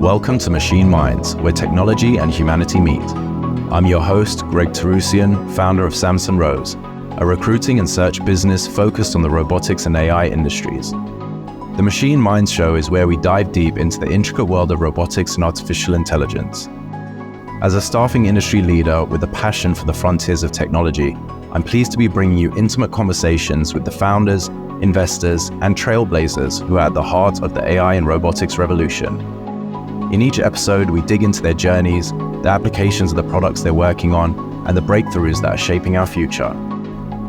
Welcome to Machine Minds, where technology and humanity meet. I'm your host, Greg Tarusian, founder of Samson Rose, a recruiting and search business focused on the robotics and AI industries. The Machine Minds show is where we dive deep into the intricate world of robotics and artificial intelligence. As a staffing industry leader with a passion for the frontiers of technology, I'm pleased to be bringing you intimate conversations with the founders, investors, and trailblazers who are at the heart of the AI and robotics revolution. In each episode, we dig into their journeys, the applications of the products they're working on, and the breakthroughs that are shaping our future.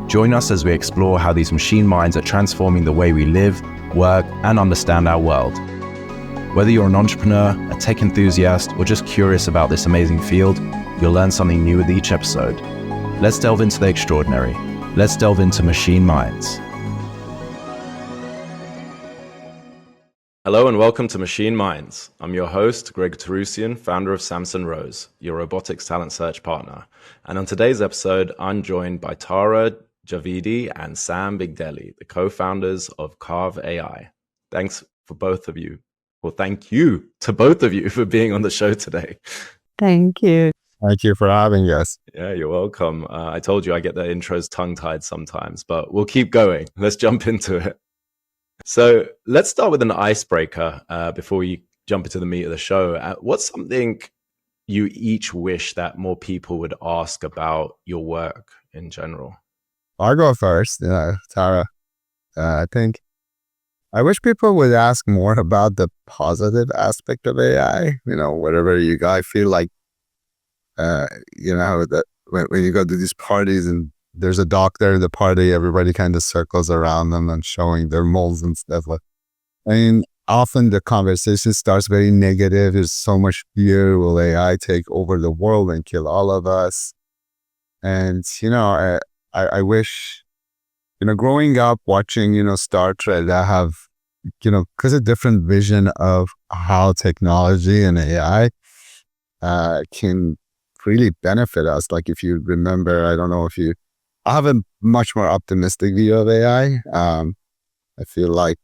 Join us as we explore how these machine minds are transforming the way we live, work, and understand our world. Whether you're an entrepreneur, a tech enthusiast, or just curious about this amazing field, you'll learn something new with each episode. Let's delve into the extraordinary. Let's delve into machine minds. Hello and welcome to Machine Minds. I'm your host, Greg Tarusian, founder of Samson Rose, your robotics talent search partner. And on today's episode, I'm joined by Tara Javidi and Sam Bigdeli, the co-founders of Kav AI. Thanks for both of you. Well, thank you to both of you for being on the show today. Thank you. Thank you for having us. Yeah, you're welcome. I told you I get the intros tongue-tied sometimes, but we'll keep going. Let's jump into it. So let's start with an icebreaker before we jump into the meat of the show. What's something you each wish that more people would ask about your work in general? I'll go first, Tara. I think I wish people would ask more about the positive aspect of AI. Whatever you guys feel like, that when you go to these parties and there's a doctor at the party, everybody kind of circles around them and showing their moles and stuff. Often the conversation starts very negative. There's so much fear. Will AI take over the world and kill all of us? And, I wish, growing up watching, Star Trek, I have, because a different vision of how technology and AI can really benefit us. Like if you remember, I have a much more optimistic view of AI. I feel like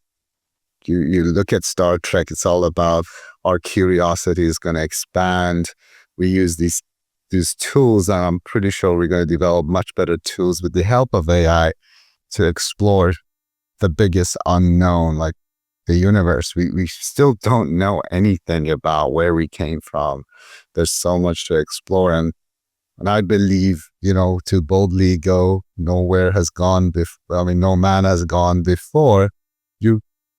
you look at Star Trek, it's all about our curiosity is going to expand. We use these tools, and I'm pretty sure we're going to develop much better tools with the help of AI to explore the biggest unknown, like the universe. We still don't know anything about where we came from. There's so much to explore, and I believe, to boldly go, no man has gone before.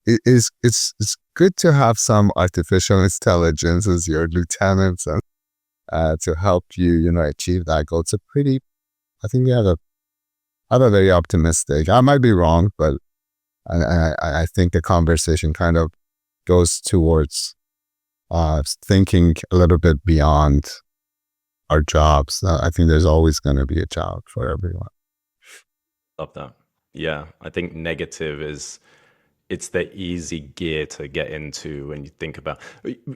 It's good to have some artificial intelligence as your lieutenants and to help you, achieve that goal. I think we have a very optimistic. I might be wrong, but I think the conversation kind of goes towards thinking a little bit beyond our jobs. I think there's always going to be a job for everyone. Love that. Yeah, I think negative it's the easy gear to get into when you think about,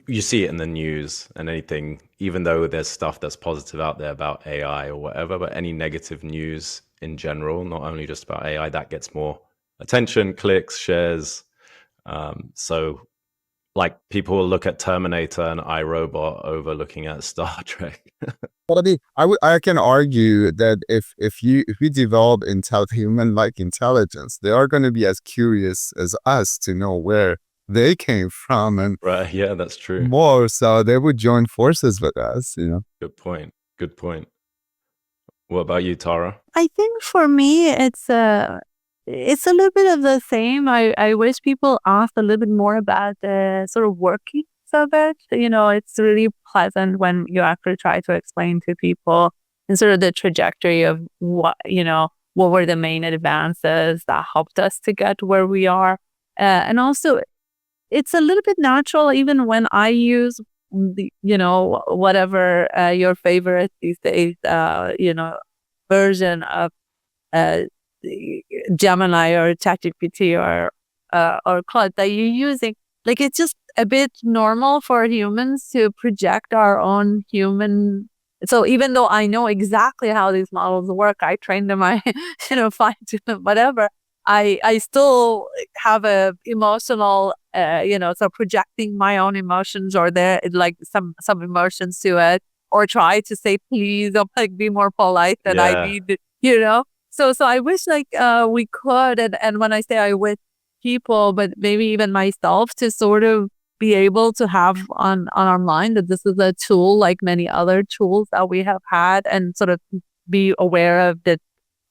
you see it in the news and anything, even though there's stuff that's positive out there about AI or whatever, but any negative news in general, not only just about AI, that gets more attention, clicks, shares. So like people will look at Terminator and iRobot over looking at Star Trek. But I can argue that if we develop human-like intelligence, they are going to be as curious as us to know where they came from, and right, yeah, that's true. More, so they would join forces with us. Good point. What about you, Tara? I think for me, it's a little bit of the same. I wish people asked a little bit more about the sort of workings of it. It's really pleasant when you actually try to explain to people and sort of the trajectory of what were the main advances that helped us to get where we are. And also, it's a little bit natural even when I use, whatever your favorite these days, version of Gemini or ChatGPT or Claude that you're using. Like, it's just a bit normal for humans to project our own human. So even though I know exactly how these models work, I train them, I fine tune them, whatever, I still have a emotional, so projecting my own emotions or there like some emotions to it, or try to say please or like be more polite than I Yeah. need, So I wish like we could, and when I say I wish people, but maybe even myself, to sort of be able to have on our mind that this is a tool like many other tools that we have had, and sort of be aware of the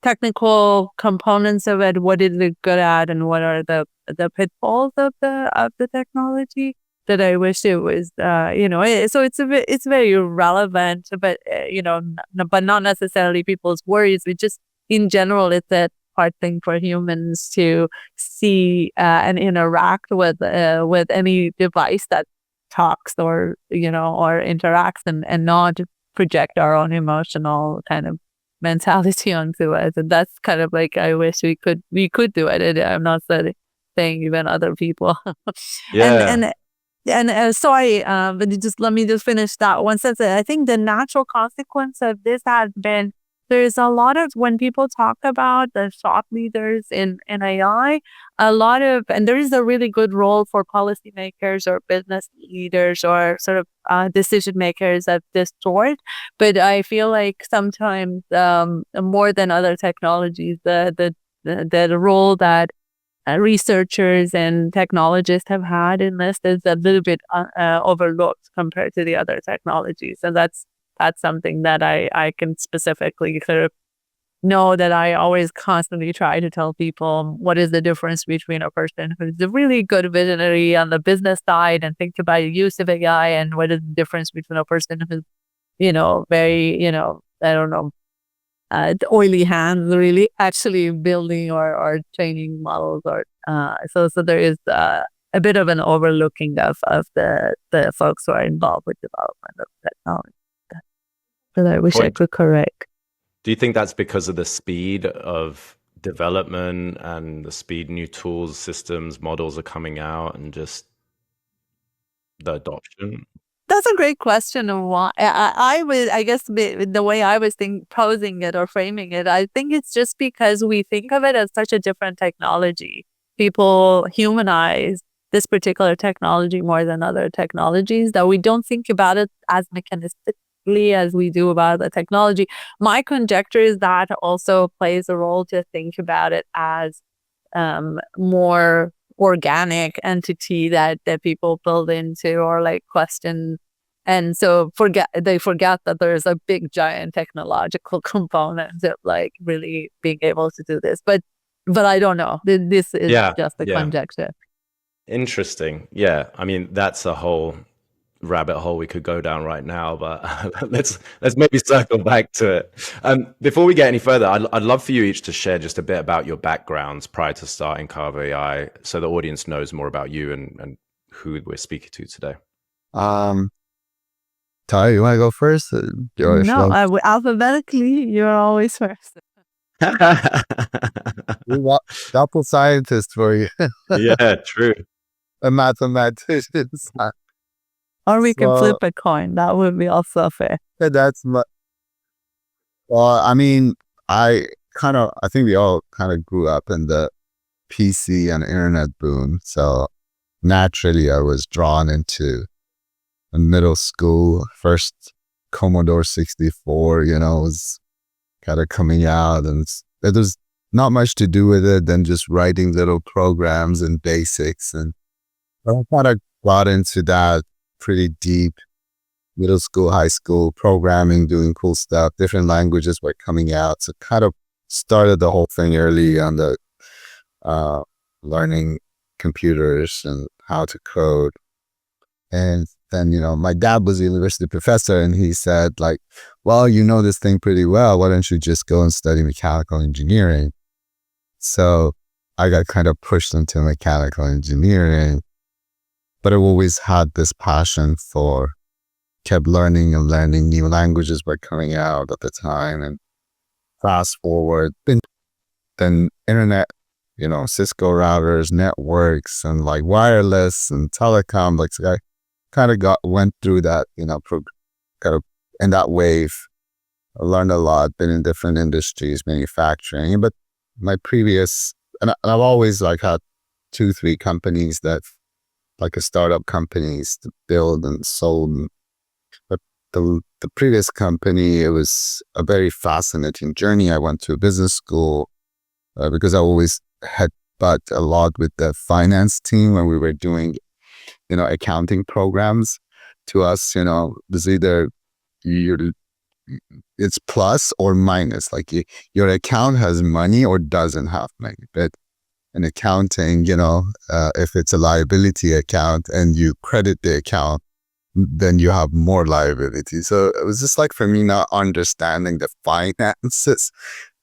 technical components of it. What is it good at, and what are the pitfalls of the technology? That I wish it was, so it's very relevant, but but not necessarily people's worries. But just in general, it's a hard thing for humans to see and interact with any device that talks or or interacts, and not project our own emotional kind of mentality onto it. And that's kind of like, I wish we could do it. And I'm not saying even other people. Yeah. And so but let me just finish that one sentence. I think the natural consequence of this has been, there's a lot of, when people talk about the thought leaders in AI, and there is a really good role for policymakers or business leaders or sort of decision makers of this sort. But I feel like sometimes more than other technologies, the role that researchers and technologists have had in this is a little bit overlooked compared to the other technologies. And that's something that I can specifically sort of know, that I always constantly try to tell people what is the difference between a person who's a really good visionary on the business side and thinks about the use of AI, and what is the difference between a person who's, very, I don't know, oily hands really actually building or training models, or so there is a bit of an overlooking of the folks who are involved with development of technology that I wish I could correct. Do you think that's because of the speed of development and the speed new tools, systems, models are coming out, and just the adoption? That's a great question. Of why I guess the way I was posing it or framing it, I think it's just because we think of it as such a different technology. People humanize this particular technology more than other technologies, that we don't think about it as mechanistically as we do about the technology. My conjecture is that also plays a role to think about it as more organic entity that people build into or like question. And so they forget that there's a big giant technological component of like really being able to do this. But I don't know. This is just a conjecture. Interesting. Yeah. I mean, that's a whole rabbit hole we could go down right now, but let's maybe circle back to it. Before we get any further, I'd love for you each to share just a bit about your backgrounds prior to starting Kav AI, so the audience knows more about you and who we're speaking to today. Tara, you want to go first? No, alphabetically, you're always first. Doppel scientist for you. Yeah, true. A mathematician. Or we can flip a coin. That would be also fair. That's well, I mean, I think we all kind of grew up in the PC and internet boom. So naturally, I was drawn into middle school. First Commodore 64, was kind of coming out, and there's not much to do with it than just writing little programs and basics. And I kind of got into that pretty deep. Middle school, high school, programming, doing cool stuff, different languages were coming out. So kind of started the whole thing early on the learning computers and how to code. And then, my dad was a university professor, and he said like, well, this thing pretty well. Why don't you just go and study mechanical engineering? So I got kind of pushed into mechanical engineering, but I always had this passion for, kept learning and learning. New languages were coming out at the time, and fast forward, then internet, Cisco routers, networks, and like wireless and telecom. Like, so I kind of went through that, kind of in that wave. I learned a lot, been in different industries, manufacturing, but my previous and I've always like had 2-3 companies that like a startup companies to build and sold. But the previous company, it was a very fascinating journey. I went to business school because I always had but a lot with the finance team when we were doing, accounting programs. To us, there's either it's plus or minus. Like your account has money or doesn't have money. But in accounting, if it's a liability account and you credit the account, then you have more liability. So it was just like for me not understanding the finances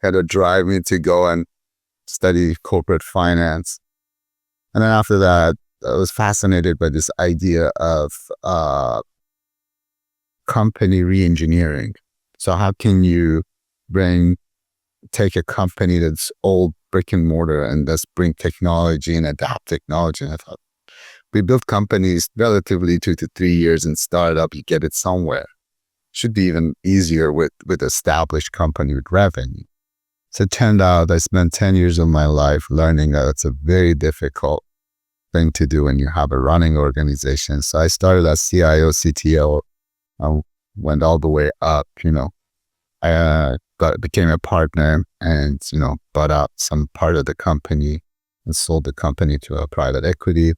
kind of drive me to go and study corporate finance. And then after that, I was fascinated by this idea of company re-engineering. So how can you take a company that's old brick and mortar and just bring technology and adapt technology? And I thought, we built companies relatively 2 to 3 years in startup, you get it somewhere. Should be even easier with established company with revenue. So it turned out I spent 10 years of my life learning that it's a very difficult thing to do when you have a running organization. So I started as CIO, CTO, went all the way up, I became a partner and, bought out some part of the company and sold the company to a private equity.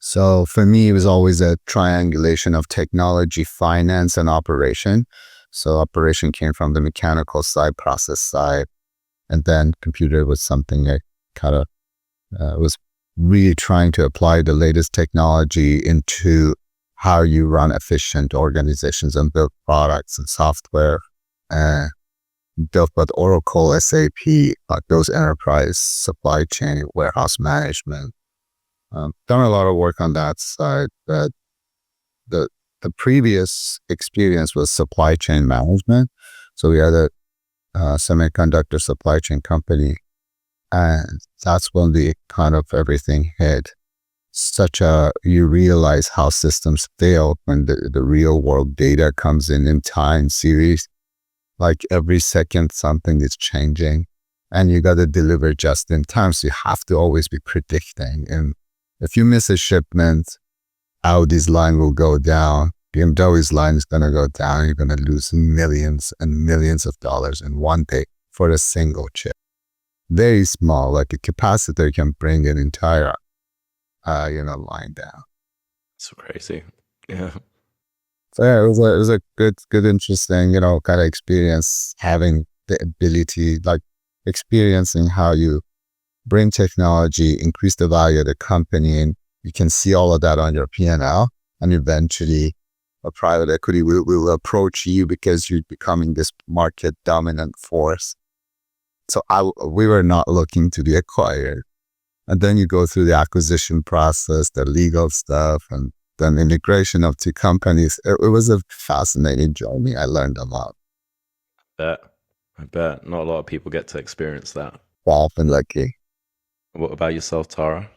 So for me, it was always a triangulation of technology, finance, and operation. So operation came from the mechanical side, process side, and then computer was something I kind of was really trying to apply the latest technology into how you run efficient organizations and build products and software. Built with Oracle, SAP, like those enterprise supply chain, warehouse management. Done a lot of work on that side, but the previous experience was supply chain management. So we had a semiconductor supply chain company, and that's when the kind of everything hit. You realize how systems fail when the real world data comes in time series. Like every second something is changing, and you got to deliver just in time. So you have to always be predicting. And if you miss a shipment, Audi's line will go down, BMW's line is going to go down. You're going to lose millions and millions of dollars in one day for a single chip. Very small, like a capacitor can bring an entire, line down. So crazy. Yeah. So yeah, it was a good, interesting, kind of experience, having the ability, like experiencing how you bring technology, increase the value of the company, and you can see all of that on your P&L. And eventually a private equity will approach you because you're becoming this market dominant force. So we were not looking to be acquired. And then you go through the acquisition process, the legal stuff, and then integration of 2 companies. It was a fascinating journey. I learned a lot. I bet. Not a lot of people get to experience that. Well, I've been lucky. What about yourself, Tara?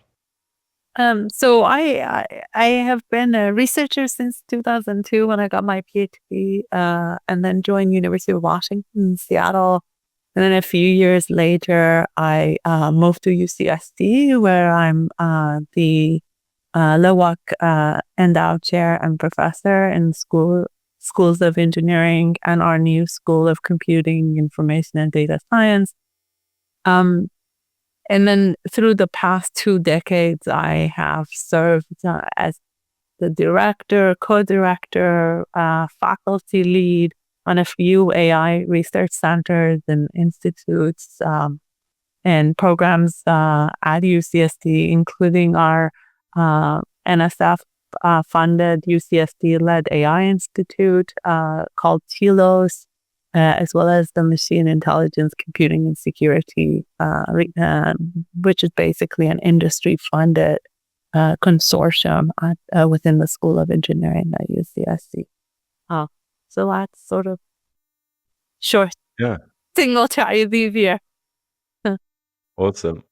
So I have been a researcher since 2002 when I got my PhD, and then joined University of Washington in Seattle. And then a few years later, I moved to UCSD, where I'm the Lowak Endowed Chair and Professor in Schools of Engineering and our new School of Computing, Information, and Data Science. And then through the past 2 decades, I have served as the director, co-director, faculty lead on a few AI research centers and institutes and programs at UCSD, including our NSF-funded UCSD-led AI institute called TILOS, as well as the Machine Intelligence, Computing, and Security, which is basically an industry-funded consortium within the School of Engineering at UCSD. So that's sort of short. Yeah. Single try is easier. Awesome.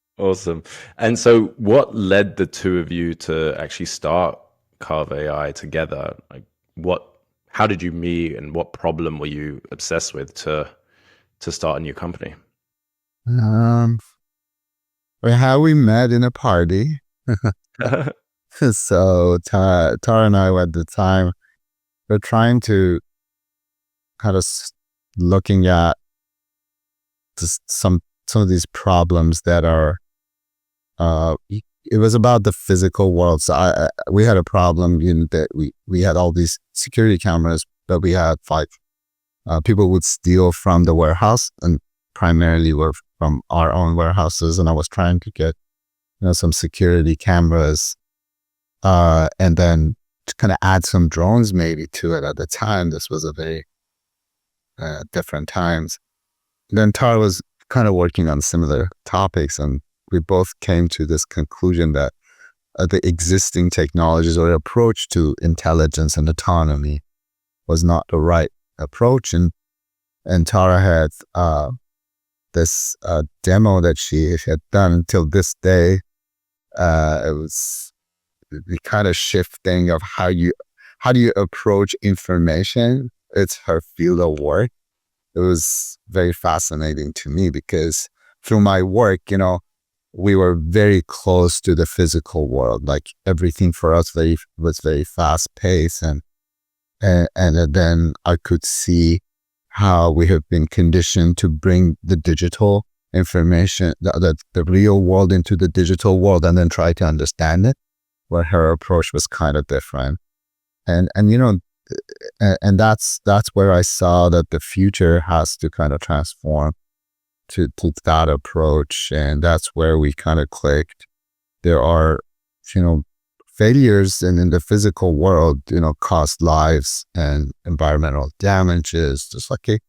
And so what led the 2 of you to actually start Kav AI together? Like how did you meet, and what problem were you obsessed with to start a new company? How we met in a party. So Tara and I at the time were trying to kind of looking at just some of these problems that are it was about the physical world. So we had a problem in that we had all these security cameras, but we had people would steal from the warehouse, and primarily were from our own warehouses. And I was trying to get some security cameras, and then to kind of add some drones maybe to it. At the time, this was a very different times. Then Tara was kind of working on similar topics, and we both came to this conclusion that the existing technologies or approach to intelligence and autonomy was not the right approach. And Tara had this demo that she had done. Until this day, it was the kind of shifting of how do you approach information. It's her field of work. It was very fascinating to me because through my work, we were very close to the physical world. Like everything for us was very fast paced, and then I could see how we have been conditioned to bring the digital information, the real world into the digital world, and then try to understand it. Where her approach was kind of different, and that's where I saw that the future has to kind of transform to that approach, and that's where we kind of clicked. There are, failures in the physical world, cost lives and environmental damages, just like a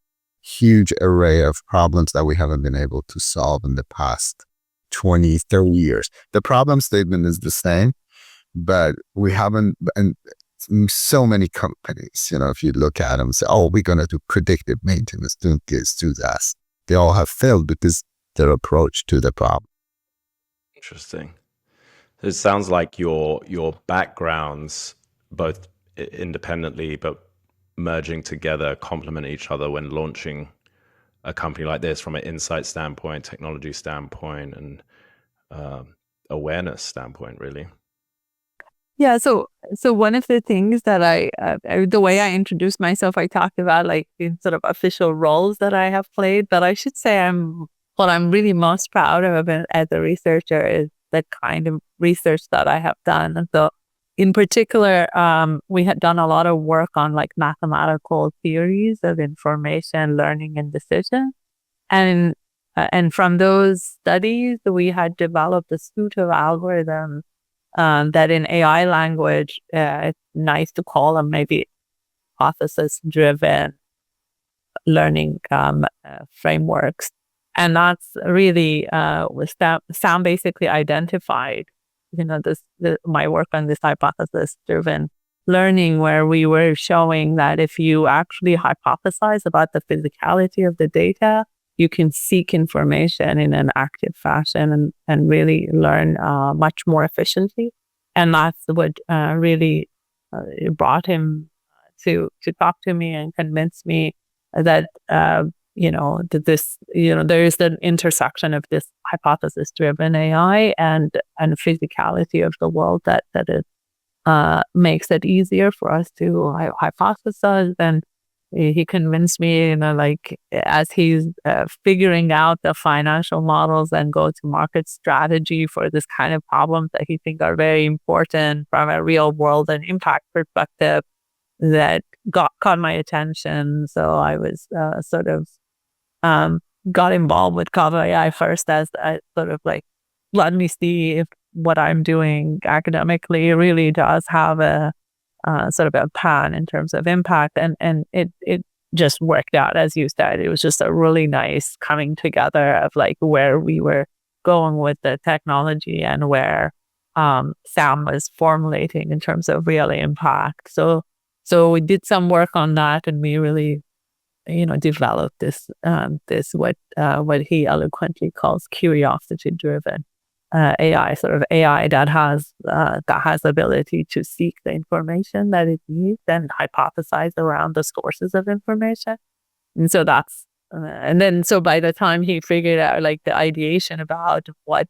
huge array of problems that we haven't been able to solve in the past 20, 30 years. The problem statement is the same, but we haven't, and so many companies, if you look at them, say, oh, we're going to do predictive maintenance, do this, do that. They all have failed because their approach to the problem. Interesting. It sounds like your backgrounds, both independently but merging together, complement each other when launching a company like this from an insight standpoint, technology standpoint, and awareness standpoint, really. Yeah. So one of the things that the way I introduced myself, I talked about like in sort of official roles that I have played, but I should say what I'm really most proud of as a researcher is the kind of research that I have done. And so in particular, we had done a lot of work on like mathematical theories of information, learning, and decision. And from those studies, we had developed a suite of algorithms that in AI language, it's nice to call them maybe hypothesis-driven learning frameworks. And that's really Sam basically identified, my work on this hypothesis-driven learning, where we were showing that if you actually hypothesize about the physicality of the data, you can seek information in an active fashion and really learn much more efficiently. And that's what really brought him to talk to me and convince me that that this, there is an intersection of this hypothesis-driven AI and physicality of the world that it makes it easier for us to hypothesize. And he convinced me, like as he's figuring out the financial models and go-to-market strategy for this kind of problems that he thinks are very important from a real world and impact perspective, that caught my attention. So I was sort of got involved with Kav AI first as sort of like, let me see if what I'm doing academically really does have a sort of a pan in terms of impact. And it just worked out, as you said. It was just a really nice coming together of like where we were going with the technology and where Sam was formulating in terms of real impact. So we did some work on that, and we really, developed this what he eloquently calls curiosity-driven AI, sort of AI that has the ability to seek the information that it needs and hypothesize around the sources of information. And so so by the time he figured out like the ideation about what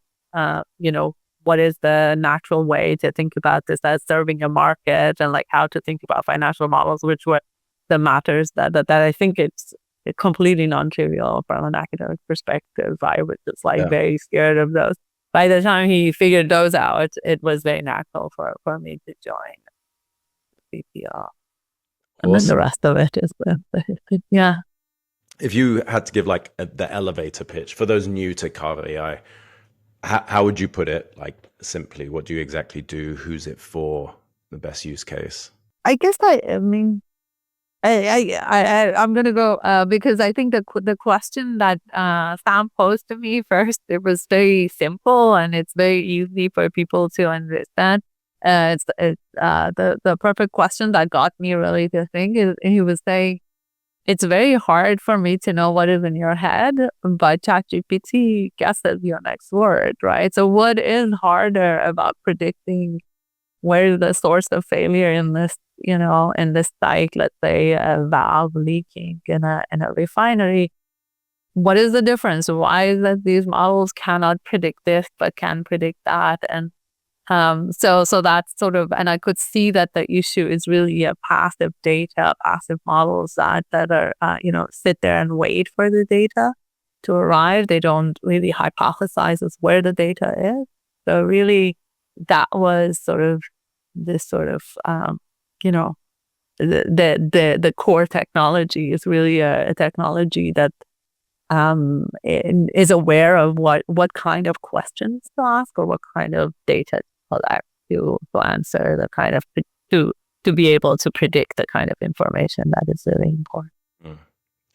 what is the natural way to think about this as serving a market, and like how to think about financial models, which were the matters that I think it's completely non-trivial from an academic perspective. I was just like very scared of those. By the time he figured those out, it was very natural for me to join BPR. And then the rest of it is yeah. If you had to give like the elevator pitch for those new to Kav AI, how would you put it? Like simply, what do you exactly do? Who's it for? The best use case? I guess I mean, I'm gonna go because I think the question that Sam posed to me first, it was very simple and it's very easy for people to understand. It's the perfect question that got me really to think. Is he was saying, it's very hard for me to know what is in your head, but ChatGPT guesses your next word, right? So what is harder about predicting where the source of failure in this, in this site, let's say a valve leaking in a refinery? What is the difference? Why is that these models cannot predict this but can predict that? And so that's sort of, and I could see that the issue is really a passive models that are, sit there and wait for the data to arrive. They don't really hypothesize as where the data is. So really, that was sort of this sort of, the core technology is really a technology that is aware of what kind of questions to ask or what kind of data collect to answer the kind of to be able to predict the kind of information that is really important.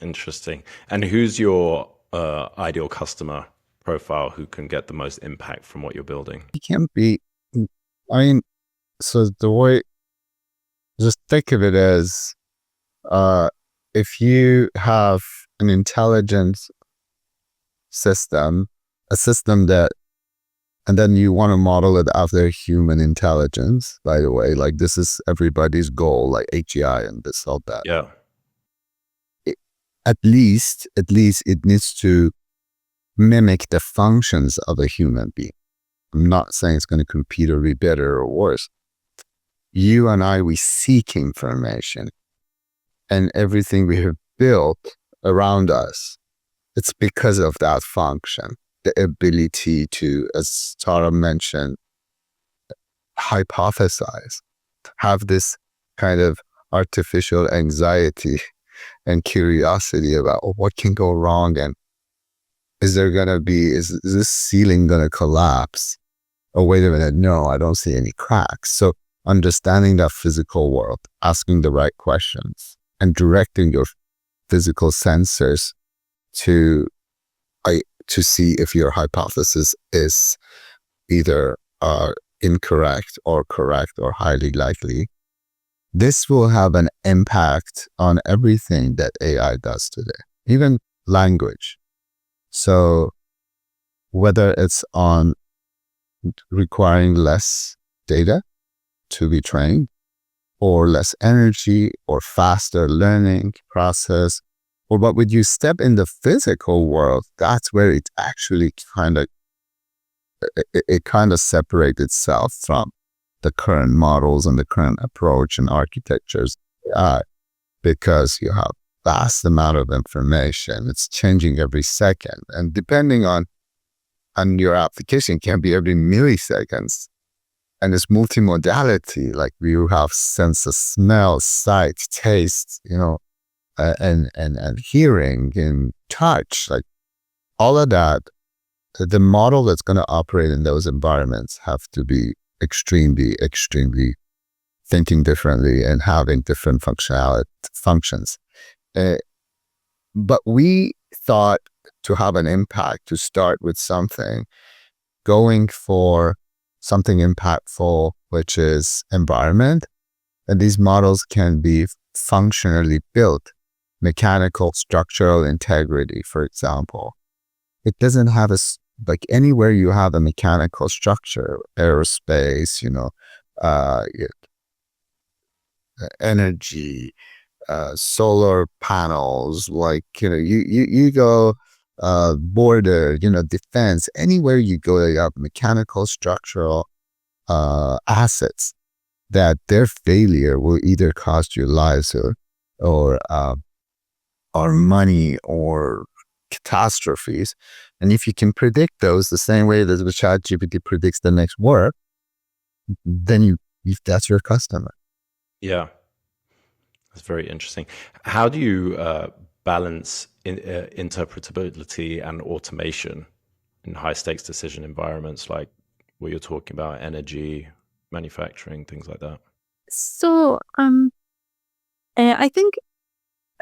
Interesting. And who's your ideal customer profile who can get the most impact from what you're building? It can't be. I mean, so the way, just think of it as, if you have an intelligent system, a system that, and then you want to model it after human intelligence, by the way, like this is everybody's goal, like AGI and this, all that. Yeah. At least it needs to mimic the functions of a human being. I'm not saying it's going to compete or be better or worse. You and I, we seek information, and everything we have built around us, it's because of that function. The ability to, as Tara mentioned, hypothesize, have this kind of artificial anxiety and curiosity about what can go wrong, and is this ceiling going to collapse? Oh, wait a minute, no, I don't see any cracks. So understanding that physical world, asking the right questions, and directing your physical sensors to see if your hypothesis is either incorrect or correct or highly likely. This will have an impact on everything that AI does today, even language. So whether it's on requiring less data to be trained, or less energy, or faster learning process, or but when you step in the physical world, that's where it actually kind of separates itself from the current models and the current approach and architectures, because you have vast amount of information. It's changing every second, and depending on your application, can be every milliseconds. And this multimodality, like you have sense of smell, sight, taste, and hearing and touch, like all of that. The model that's going to operate in those environments have to be extremely thinking differently and having different functions. But we thought to have an impact, to start with something, going for something impactful, which is environment. And these models can be functionally built, mechanical, structural integrity, for example. It doesn't have like anywhere you have a mechanical structure, aerospace, energy, solar panels, like, you go border, defense, anywhere you go, you have mechanical, structural assets that their failure will either cost you lives or money or catastrophes. And if you can predict those the same way that the ChatGPT predicts the next work, then if that's your customer. Yeah, that's very interesting. How do you balance interpretability and automation in high stakes decision environments like what you're talking about, energy, manufacturing, things like that? So I think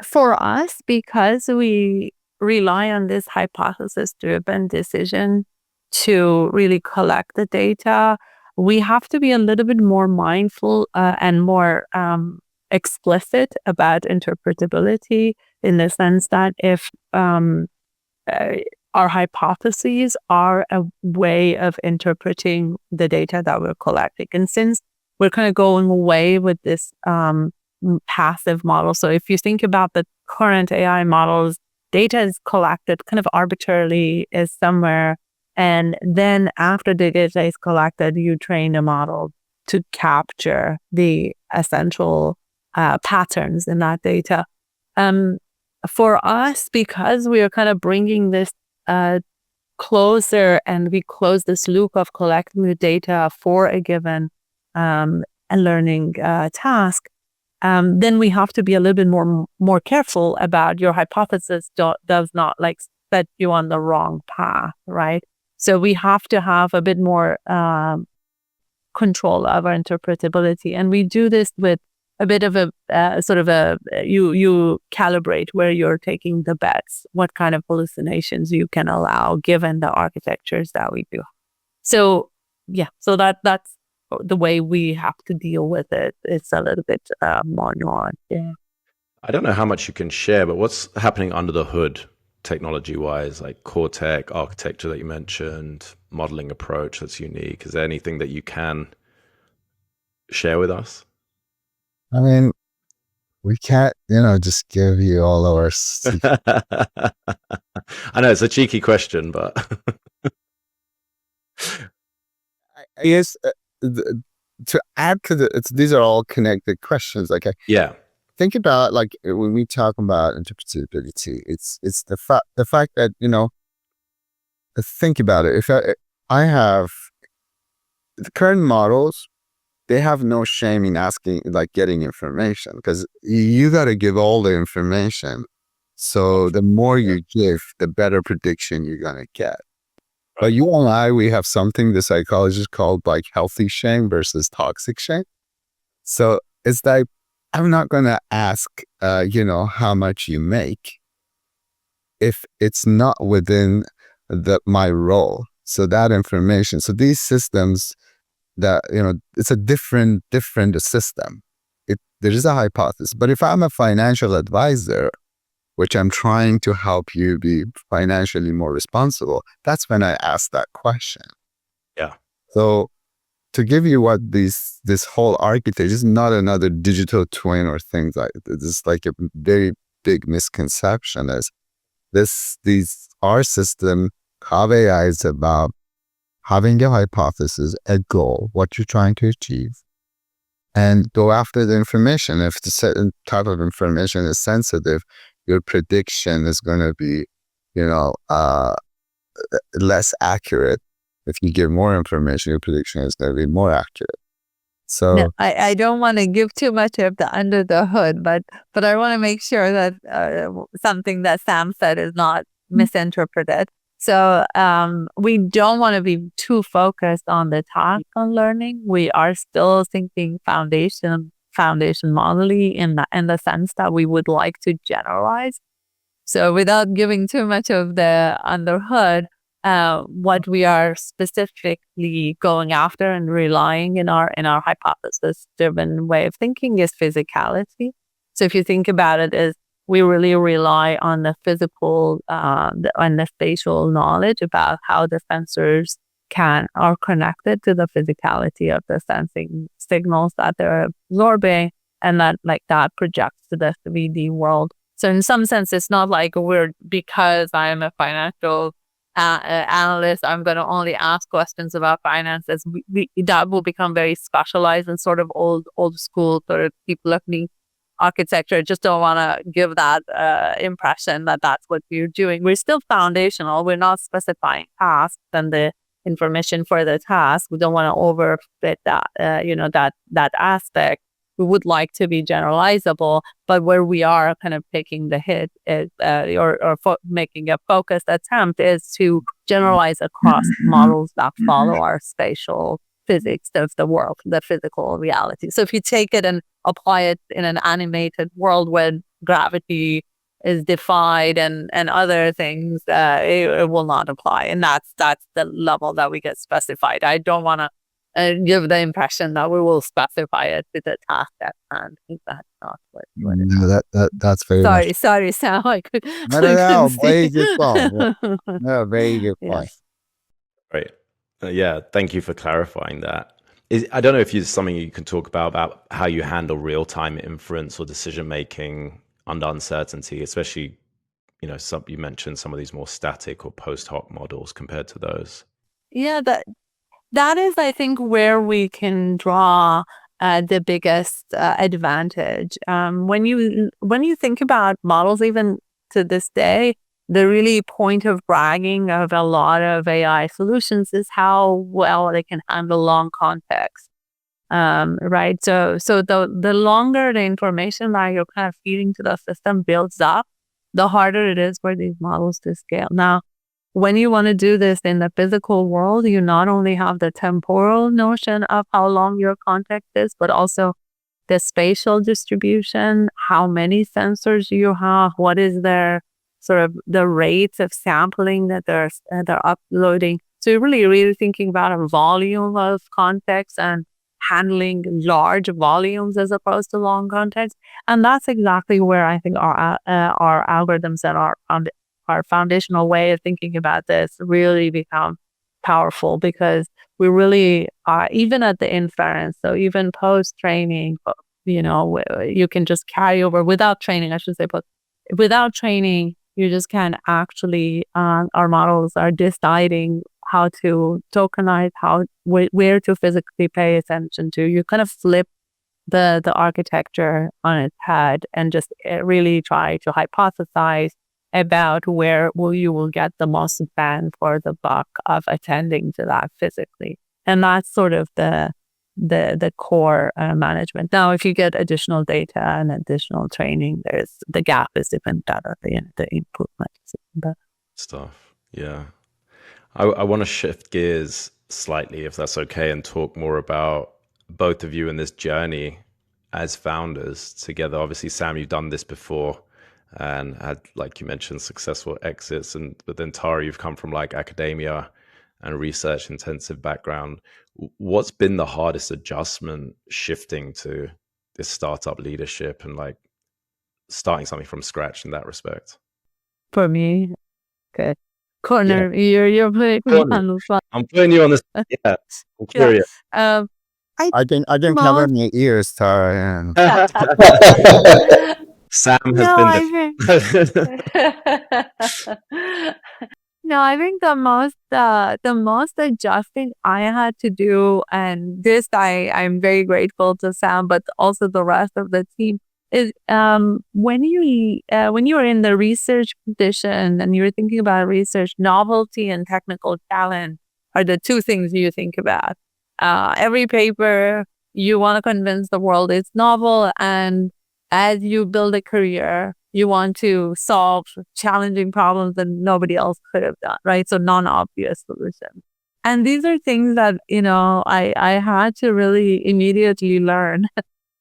for us, because we rely on this hypothesis-driven decision to really collect the data, we have to be a little bit more mindful and more explicit about interpretability, in the sense that if our hypotheses are a way of interpreting the data that we're collecting. And since we're kind of going away with this passive model, so if you think about the current AI models, data is collected kind of arbitrarily is somewhere. And then after the data is collected, you train a model to capture the essential patterns in that data. For us, because we are kind of bringing this closer, and we close this loop of collecting the data for a given learning task, then we have to be a little bit more careful about your hypothesis does not like set you on the wrong path, right? So we have to have a bit more control of our interpretability, and we do this with a bit of a you calibrate where you're taking the bets, what kind of hallucinations you can allow given the architectures that we do. So so that's the way we have to deal with it. It's a little bit more nuanced. Yeah. I don't know how much you can share, but what's happening under the hood technology-wise, like core tech, architecture that you mentioned, modeling approach that's unique? Is there anything that you can share with us? I mean, we can't, just give you all our secrets. I know it's a cheeky question, but I guess to add to these are all connected questions. Like, think about like when we talk about interpretability, it's the fact that think about it. If I have the current models, they have no shame in asking, like getting information, because you got to give all the information. So the more you give, the better prediction you're going to get. But you and I, we have something the psychologists called like healthy shame versus toxic shame. So it's like, I'm not going to ask, how much you make if it's not within my role. So that information, so these systems that, it's a different system. There is a hypothesis. But if I'm a financial advisor, which I'm trying to help you be financially more responsible, that's when I ask that question. Yeah. So to give you what this whole architecture is not another digital twin or things like this. It's like a very big misconception is our system, Kav AI, is about having a hypothesis, a goal, what you're trying to achieve, and go after the information. If the certain type of information is sensitive, your prediction is going to be, less accurate. If you give more information, your prediction is going to be more accurate. So no, I don't want to give too much of the under the hood, but I want to make sure that something that Sam said is not misinterpreted. So we don't want to be too focused on the task on learning. We are still thinking foundation modeling in the sense that we would like to generalize. So without giving too much of the under hood, what we are specifically going after and relying in our hypothesis-driven way of thinking is physicality. So if you think about it, is we really rely on the physical and the spatial knowledge about how the sensors are connected to the physicality of the sensing signals that they're absorbing, and that projects to the 3D world. So in some sense, it's not like because I am a financial analyst, I'm going to only ask questions about finances. That will become very specialized and sort of old school, sort of people looking architecture. Just don't want to give that impression that that's what we're doing. We're still foundational. We're not specifying tasks and the information for the task. We don't want to overfit that, that aspect. We would like to be generalizable, but where we are kind of taking the hit is, making a focused attempt is to generalize across models that follow our spatial physics of the world, the physical reality. So if you take it and apply it in an animated world where gravity is defied and other things, it will not apply. And that's the level that we get specified. I don't want to give the impression that we will specify it with a task at hand. I think that's not what it is. No, that's very Sorry, Sam. I could. No, very good point. No, very good point. Right. Yeah. Thank you for clarifying that. I don't know if it's something you can talk about how you handle real-time inference or decision-making under uncertainty, especially, you mentioned some of these more static or post hoc models compared to those. Yeah, that is, I think, where we can draw the biggest advantage. When you think about models, even to this day, the really point of bragging of a lot of AI solutions is how well they can handle long context. Right. So the longer the information that you're kind of feeding to the system builds up, the harder it is for these models to scale. Now, when you want to do this in the physical world, you not only have the temporal notion of how long your context is, but also the spatial distribution, how many sensors you have, what is their sort of the rates of sampling that they're uploading. So you're really thinking about a volume of context and handling large volumes as opposed to long context. And that's exactly where I think our algorithms and our foundational way of thinking about this really become powerful, because we really are, even at the inference, so even post-training, you can just carry over without training, I should say, but without training, you just can actually, our models are deciding how to tokenize, where to physically pay attention to. You kind of flip the architecture on its head and just really try to hypothesize about where you will get the most bang for the buck of attending to that physically. And that's sort of the core management. Now, if you get additional data and additional training, the gap is even better, the improvements. Stuff. Yeah. I want to shift gears slightly, if that's okay, and talk more about both of you in this journey as founders together. Obviously, Sam, you've done this before and had, like you mentioned, successful exits. But then Tara, you've come from like academia and research intensive background. What's been the hardest adjustment shifting to this startup leadership and like starting something from scratch in that respect? For me, okay. Corner, yeah. You're putting me on the spot. I'm putting you on this. Yeah, I'm curious. I didn't cover any ears, Tara. Sam has been. No, I think the most adjusting I had to do, and this I'm very grateful to Sam, but also the rest of the team, is when you are in the research position and you're thinking about research, novelty and technical challenge are the two things you think about. Every paper, you want to convince the world it's novel, and as you build a career, you want to solve challenging problems that nobody else could have done, right? So non-obvious solutions. And these are things that, I had to really immediately learn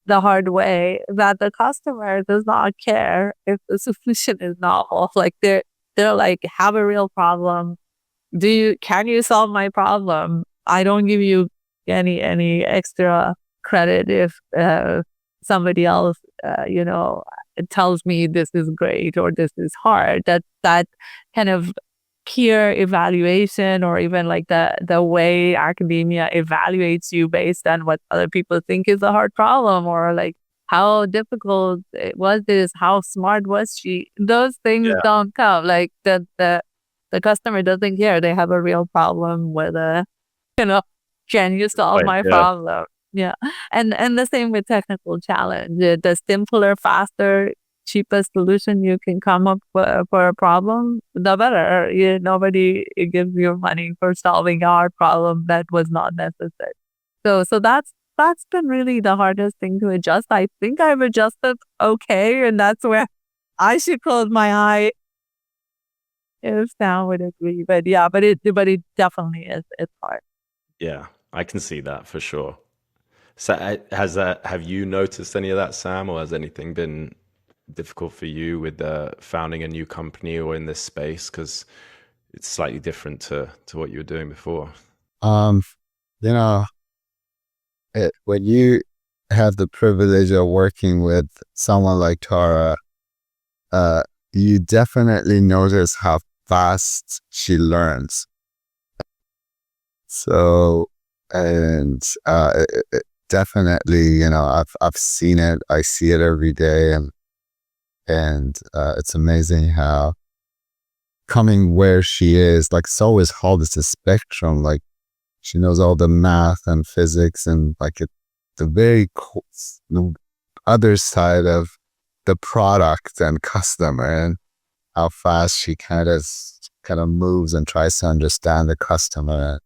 the hard way, that the customer does not care if the solution is novel. Like they're like, have a real problem. Can you solve my problem? I don't give you any extra credit if somebody else, tells me this is great or this is hard. That kind of peer evaluation, or even like the way academia evaluates you based on what other people think is a hard problem, or like how difficult it was this, how smart was she. Those things don't count. Like the customer doesn't care. They have a real problem with can you solve my problem? Yeah. And the same with technical challenge. The simpler, faster, cheapest solution you can come up for a problem, the better. Nobody gives you money for solving our problem that was not necessary. So that's been really the hardest thing to adjust. I think I've adjusted okay, and that's where I should close my eye if Sam would agree. But yeah, but it definitely is. It's hard. Yeah, I can see that for sure. So have you noticed any of that, Sam, or has anything been difficult for you with founding a new company or in this space? Because it's slightly different to what you were doing before. You know, when you have the privilege of working with someone like Tara, you definitely notice how fast she learns. So, and definitely, I've seen it. I see it every day, and it's amazing how coming where she is, like, so is hard. It's a spectrum. Like, she knows all the math and physics, and like the very the other side of the product and customer, and how fast she kind of moves and tries to understand the customer.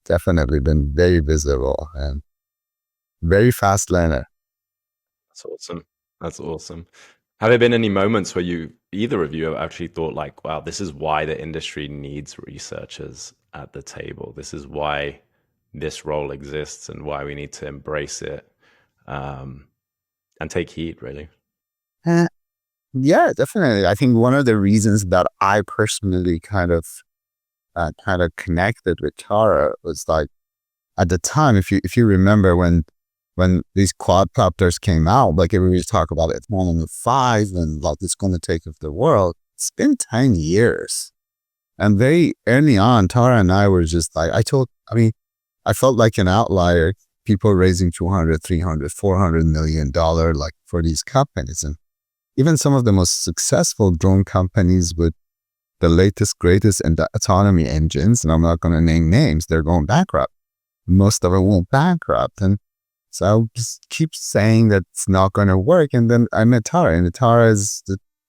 Definitely been very visible and very fast learner. That's awesome. That's awesome. Have there been any moments where either of you have actually thought like, wow, this is why the industry needs researchers at the table. This is why this role exists and why we need to embrace it, and take heed, really? Yeah, definitely. I think one of the reasons that I personally kind of connected with Tara was like, at the time, if you remember when these quadcopters came out, like everybody talk about it, 105 and like it's going to take over the world. It's been 10 years. And very early on, Tara and I were just like, I felt like an outlier, people raising 200, 300, $400 million like for these companies. And even some of the most successful drone companies with the latest, greatest and autonomy engines, and I'm not going to name names, they're going bankrupt. Most of them went bankrupt. And so I'll just keep saying that it's not going to work. And then I met Tara, and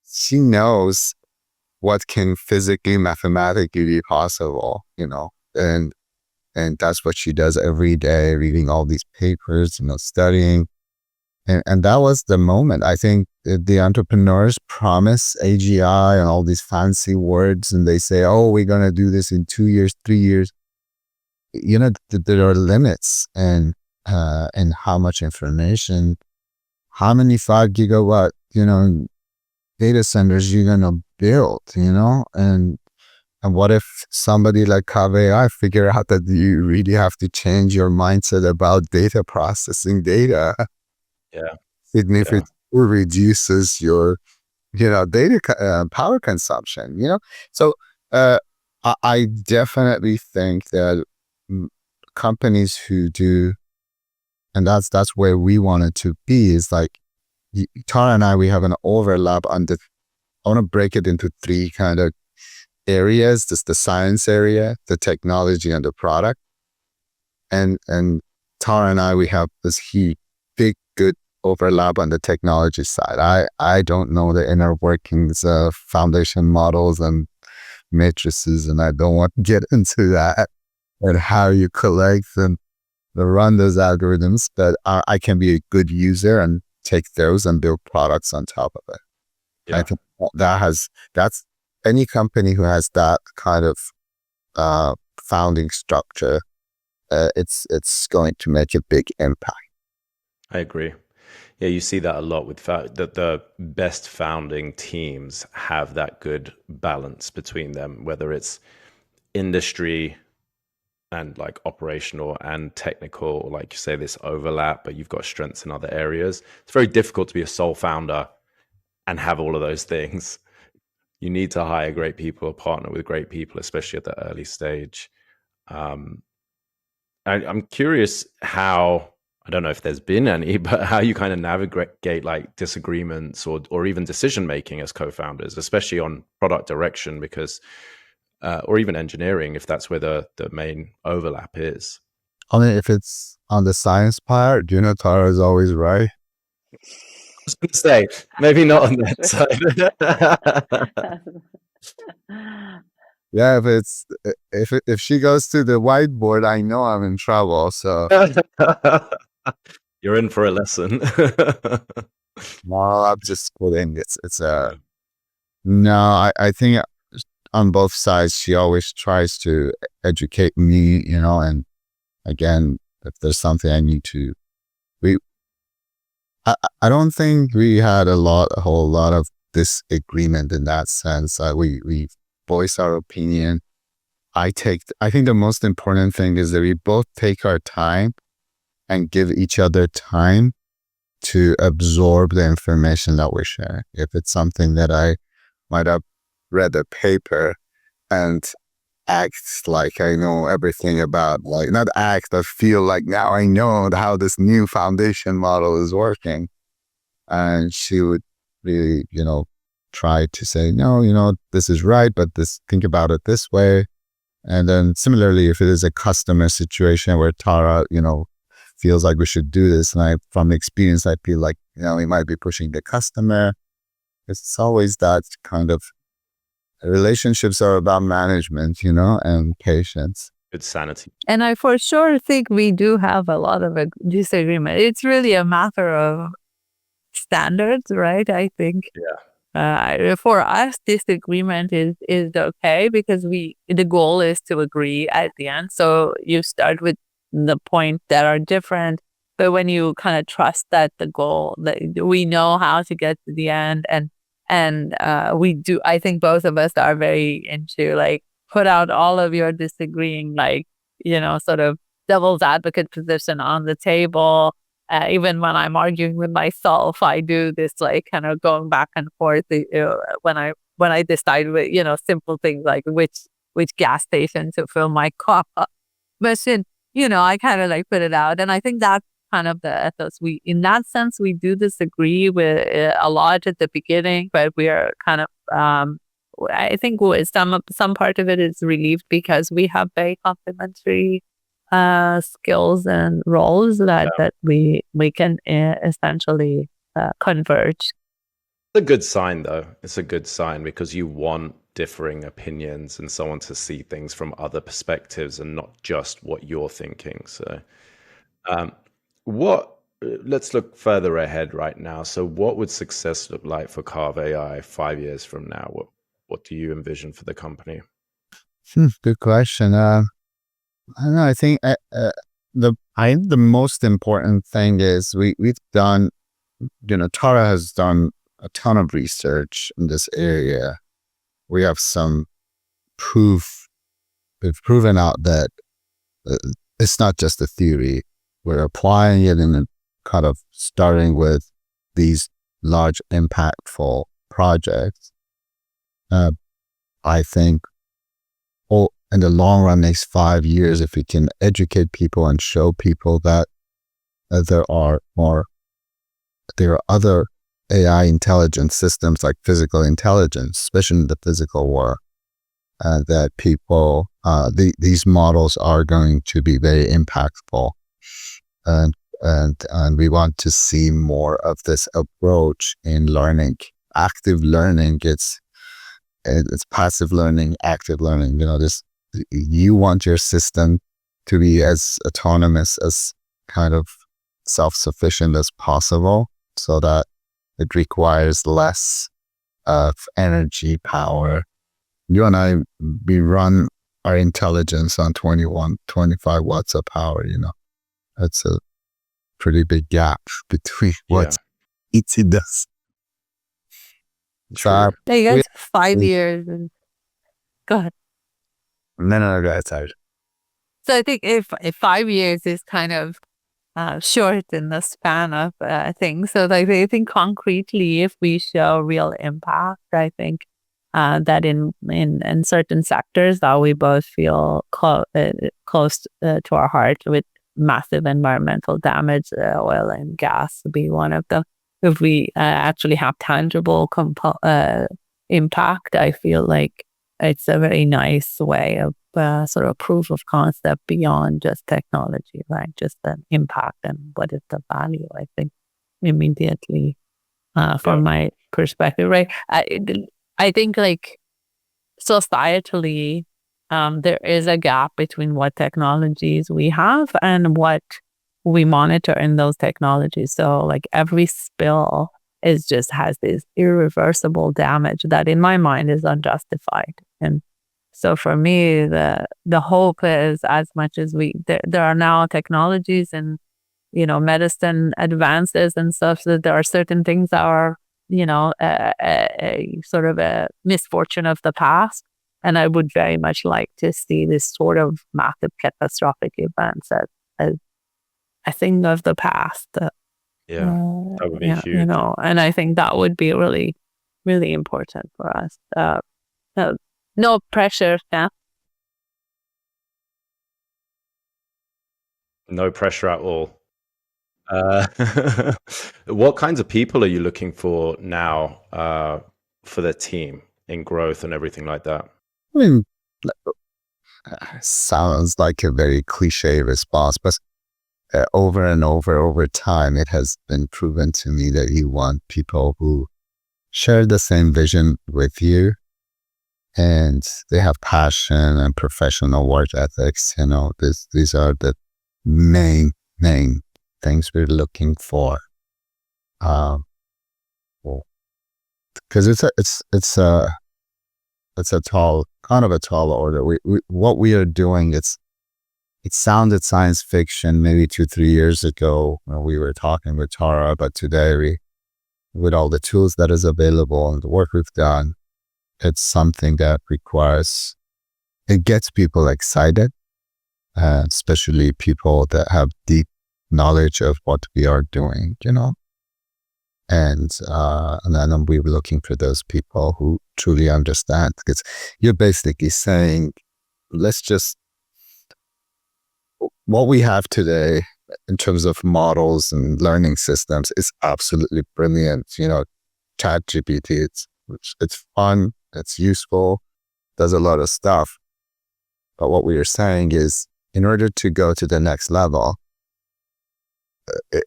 she knows what can physically, mathematically be possible, and that's what she does every day, reading all these papers, studying. And that was the moment. I think the entrepreneurs promise AGI and all these fancy words, and they say, oh, we're going to do this in 2 years, 3 years. There are limits and how much information, how many 5 gigawatt, data centers you're going to build, and what if somebody like Kav AI figure out that you really have to change your mindset about data processing data? Yeah. Even if it reduces your, data power consumption, So I definitely think that companies who do, and that's where we wanted to be, is like, Tara and I, we have an overlap on I want to break it into 3 kind of areas. There's the science area, the technology, and the product. And Tara and I, we have this big, good overlap on the technology side. I don't know the inner workings of foundation models and matrices, and I don't want to get into that and how you collect and run those algorithms, but I can be a good user and take those and build products on top of it. Yeah. I think that's any company who has that kind of founding structure, it's going to make a big impact. I agree. Yeah, you see that a lot with that the best founding teams have that good balance between them, whether it's industry and like operational and technical, like you say, this overlap, but you've got strengths in other areas. It's very difficult to be a sole founder and have all of those things. You need to hire great people, partner with great people, especially at the early stage. I'm curious how, I don't know if there's been any, but how you kind of navigate like disagreements or even decision making as co-founders, especially on product direction, because or even engineering, if that's where the main overlap is. I mean, if it's on the science part, Tara is always right. I was going to say, maybe not on that side. Yeah, if she goes to the whiteboard, I know I'm in trouble. So you're in for a lesson. well, I'm just kidding. It's no. I think on both sides, she always tries to educate me. And again, if there's something I need to, I don't think we had a whole lot of disagreement in that sense. We voice our opinion. I think the most important thing is that we both take our time and give each other time to absorb the information that we share. If it's something that I might have read a paper and act like I know everything about, like not act, but feel like now I know how this new foundation model is working. And she would really, try to say, no, this is right, but think about it this way. And then similarly, if it is a customer situation where Tara, feels like we should do this, and from experience, I feel like, we might be pushing the customer. It's always that kind of relationships are about management, and patience. Good sanity. And I for sure think we do have a lot of disagreement. It's really a matter of standards, right? I think. For us, disagreement is okay because the goal is to agree at the end. So you start with the points that are different, but when you kind of trust that the goal, that we know how to get to the end, and we do. I think both of us are very into like put out all of your disagreeing, like sort of devil's advocate position on the table. Even when I'm arguing with myself, I do this like kind of going back and forth. When I decide with simple things like which gas station to fill my car up, but I kind of like put it out, and I think that's kind of the ethos. In that sense, we do disagree with a lot at the beginning, but we are kind of. I think some part of it is relieved because we have very complementary skills and roles that we can essentially converge. It's a good sign, though. It's a good sign because you want differing opinions and someone to see things from other perspectives and not just what you're thinking. So, let's look further ahead right now. So, what would success look like for Kav AI 5 years from now? What do you envision for the company? Good question. I don't know. I think the most important thing is we've done, Tara has done a ton of research in this area. We have some proof. We've proven out that it's not just a theory. We're applying it and kind of starting with these large, impactful projects. I think in the long run, next 5 years, if we can educate people and show people that there are other AI intelligence systems like physical intelligence, especially in the physical world, that people, these models are going to be very impactful, and we want to see more of this approach in learning. Active learning, it's passive learning, active learning. You want your system to be as autonomous, as kind of self-sufficient as possible, so that it requires less of energy, power. You and I, we run our intelligence on 25 watts of power. That's a pretty big gap between what it does. So you guys 5 years. And go ahead. No, go ahead, sorry. So I think if 5 years is kind of short in the span of things. So like I think concretely, if we show real impact, I think that in certain sectors that we both feel close to our heart, with massive environmental damage, oil and gas be one of them. If we actually have tangible impact, I feel like it's a very nice way of sort of proof of concept beyond just technology, right? Just an impact and what is the value, I think, immediately from my perspective, right? I think like societally, there is a gap between what technologies we have and what we monitor in those technologies. So like every spill has this irreversible damage that in my mind is unjustified. And so for me, the hope is, as much as there are now technologies and, medicine advances and stuff, so that there are certain things that are, a sort of a misfortune of the past. And I would very much like to see this sort of massive catastrophic events as a thing of the past. That would be huge. And I think that would be really, really important for us. No pressure. Yeah. No pressure at all. What kinds of people are you looking for now for the team in growth and everything like that? I mean, sounds like a very cliche response, but over and over time, it has been proven to me that you want people who share the same vision with you, and they have passion and professional work ethics. These are the main things we're looking for. Because it's a tall order. What we are doing, it sounded science fiction maybe 2-3 years ago when we were talking with Tara, but today with all the tools that is available and the work we've done, it's something that it gets people excited, especially people that have deep knowledge of what we are doing, and then we're looking for those people who truly understand, because you're basically saying, what we have today in terms of models and learning systems is absolutely brilliant. ChatGPT, it's fun, it's useful, does a lot of stuff. But what we are saying is, in order to go to the next level,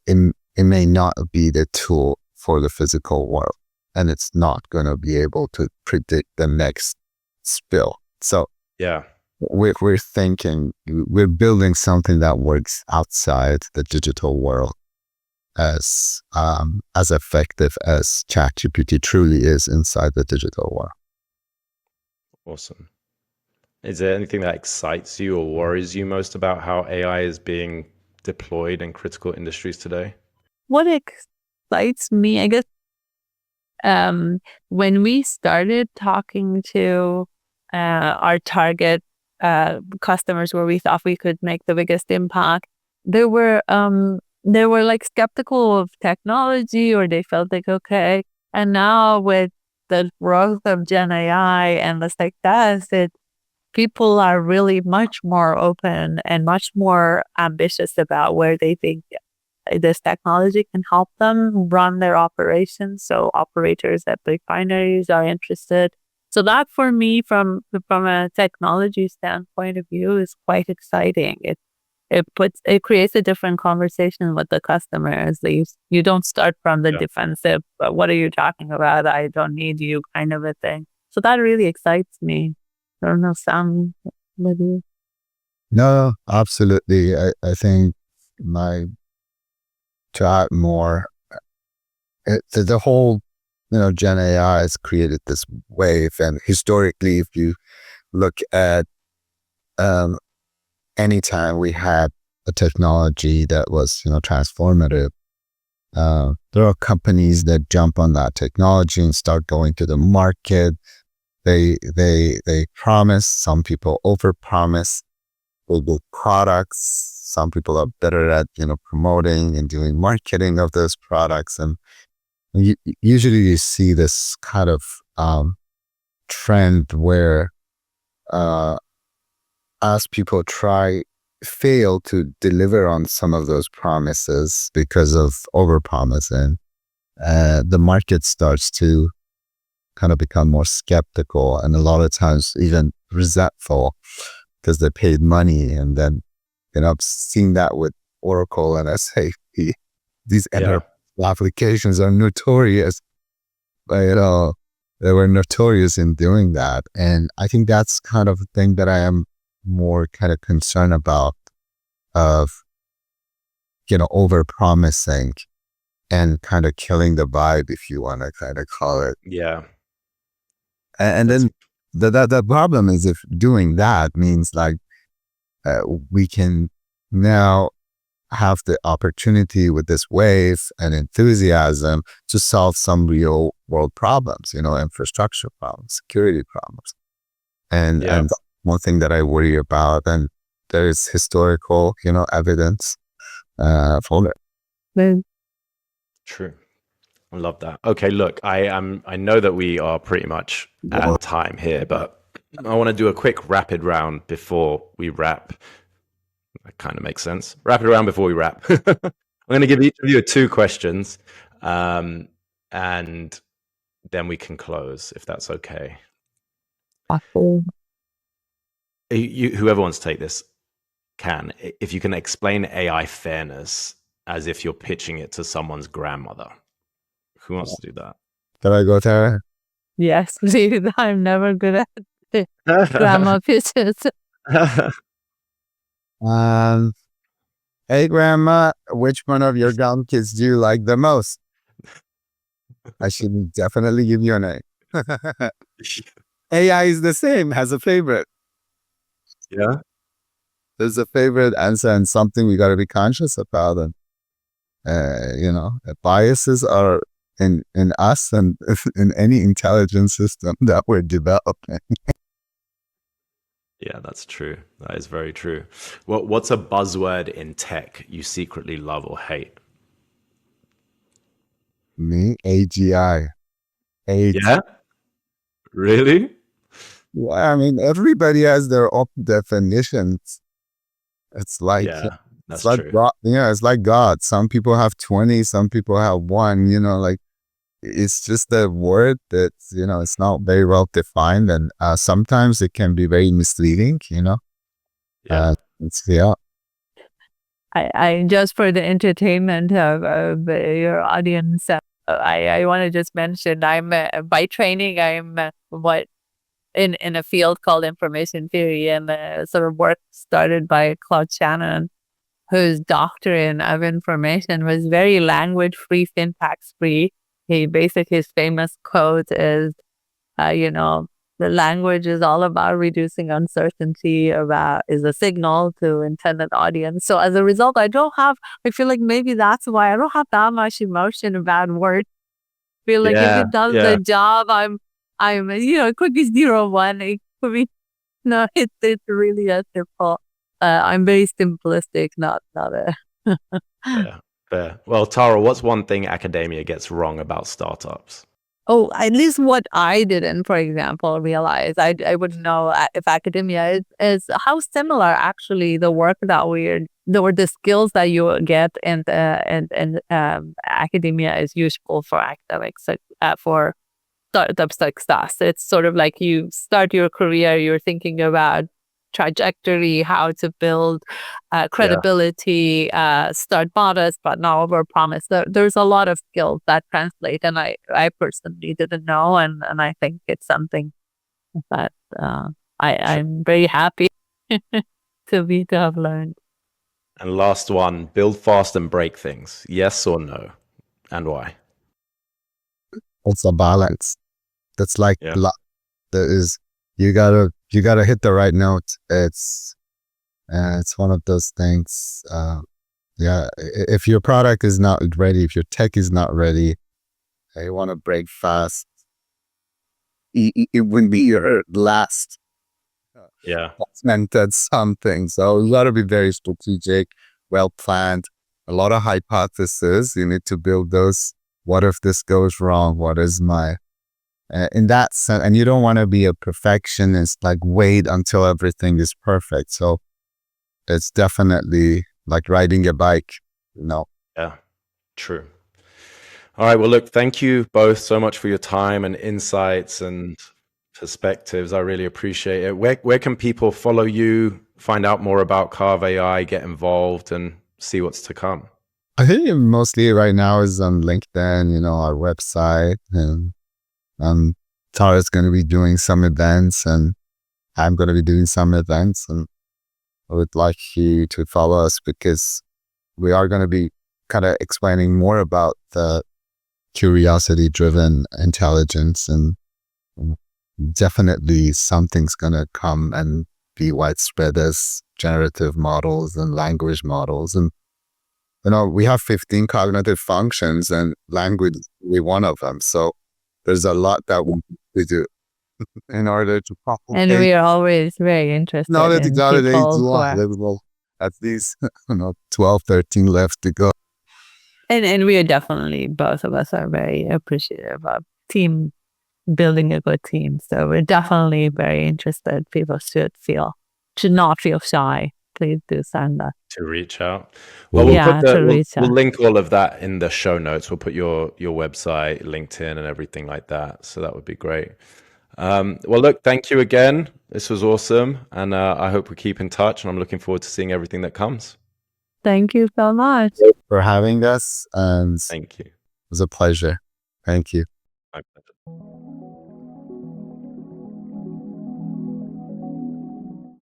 it may not be the tool for the physical world, and it's not going to be able to predict the next spill. So we're thinking, we're building something that works outside the digital world as effective as ChatGPT truly is inside the digital world. Awesome. Is there anything that excites you or worries you most about how AI is being deployed in critical industries today? What excites me, I guess, when we started talking to our target customers where we thought we could make the biggest impact, they were like skeptical of technology, or they felt like, okay. And now with the growth of Gen AI and the like that, people are really much more open and much more ambitious about where they think this technology can help them run their operations. So operators at refineries are interested. So that, for me, from a technology standpoint of view, is quite exciting. It creates a different conversation with the customers. You don't start from the defensive, but what are you talking about? I don't need you, kind of a thing. So that really excites me. I don't know, Sam, maybe. No, absolutely. I think to add more, the whole Gen AI has created this wave, and historically, if you look at anytime we had a technology that was transformative, there are companies that jump on that technology and start going to the market. They promise. Some people overpromise. They do products. Some people are better at promoting and doing marketing of those products, and usually you see this kind of trend where as people try fail to deliver on some of those promises because of overpromising, the market starts to kind of become more skeptical and a lot of times even resentful because they paid money. And then, I've seen that with Oracle and SAP. These enterprise applications are notorious, but, they were notorious in doing that. And I think that's kind of the thing that I am more kind of concerned about, of, over promising and kind of killing the vibe, if you want to kind of call it. Yeah. And then the problem is, if doing that means like we can now have the opportunity with this wave and enthusiasm to solve some real world problems, infrastructure problems, security problems. And one thing that I worry about, and there is historical, evidence for it. True. I love that. Okay, look, I know that we are pretty much at time here, but I want to do a quick rapid round before we wrap. That kind of makes sense. Rapid round before we wrap. I'm going to give each of you 2 questions, and then we can close, if that's okay. Whoever wants to take this can. If you can explain AI fairness as if you're pitching it to someone's grandmother. Who wants to do that? Can I go, Tara? Yes, please. I'm never good at grandma pitches. Hey, grandma, which one of your grandkids do you like the most? I should definitely give you a name. AI is the same, has a favorite. Yeah. There's a favorite answer and something we got to be conscious about. And, biases are in us and in any intelligence system that we're developing. Yeah, that's true. That is very true. What's a buzzword in tech you secretly love or hate? Me, AGI. Yeah? Really? Well, I mean, everybody has their own definitions. It's like, that's it's like true. God, it's like God. Some people have 20, some people have 1, like it's just a word that, it's not very well defined. And sometimes it can be very misleading, I just for the entertainment of your audience, I want to just mention I'm by training I'm what in a field called information theory, and sort of work started by Claude Shannon, whose doctrine of information was very language free, syntax free. His famous quote is, the language is all about reducing uncertainty, is a signal to intended audience. So as a result, I feel like maybe that's why I don't have that much emotion about words. I feel like if it does the job, it could be 0, 1, it could be, no, it's really a simple, I'm very simplistic, not a. Fair. Well, Tara, what's one thing academia gets wrong about startups? Oh, at least what I didn't, for example, realize, I wouldn't know if academia is how similar actually the work that the skills that you get and academia is useful for academics, for startup success. It's sort of like you start your career, you're thinking about trajectory, how to build credibility, start modest but not overpromise. There's a lot of skills that translate, and I personally didn't know, and I think it's something that I'm very happy to have learned. And last one, build fast and break things. Yes or no? And why? It's a balance. That's like you gotta hit the right note. It's one of those things. If your product is not ready, if your tech is not ready, you want to break fast. It wouldn't be your last. Meant something. So you got to be very strategic, well planned. A lot of hypotheses. You need to build those. What if this goes wrong? What is my in that sense? And you don't want to be a perfectionist, like wait until everything is perfect. So it's definitely like riding a bike, you know. Yeah, true. All right. Well, look, thank you both so much for your time and insights and perspectives. I really appreciate it. Where can people follow you, find out more about Kav AI, get involved, and see what's to come? I think mostly right now is on LinkedIn, you know, our website, and Tara's going to be doing some events, and I'm going to be doing some events, and I would like you to follow us because we are going to be kind of explaining more about the curiosity-driven intelligence, and definitely something's going to come and be widespread as generative models and language models. And, you know, we have 15 cognitive functions and language is only one of them. So there's a lot that we do in order to And we are always very interested in people who are... at least 12, 13 left to go. And we are definitely, both of us are very appreciative of team building a good team. So we're definitely very interested. People should not feel shy. Please do send that. To reach out. Well, we'll we'll link all of that in the show notes. We'll put your website, LinkedIn, and everything like that. So that would be great. Well, look, thank you again. This was awesome. And I hope we keep in touch. And I'm looking forward to seeing everything that comes. Thank you so much for having us. And thank you. It was a pleasure. Thank you. My pleasure.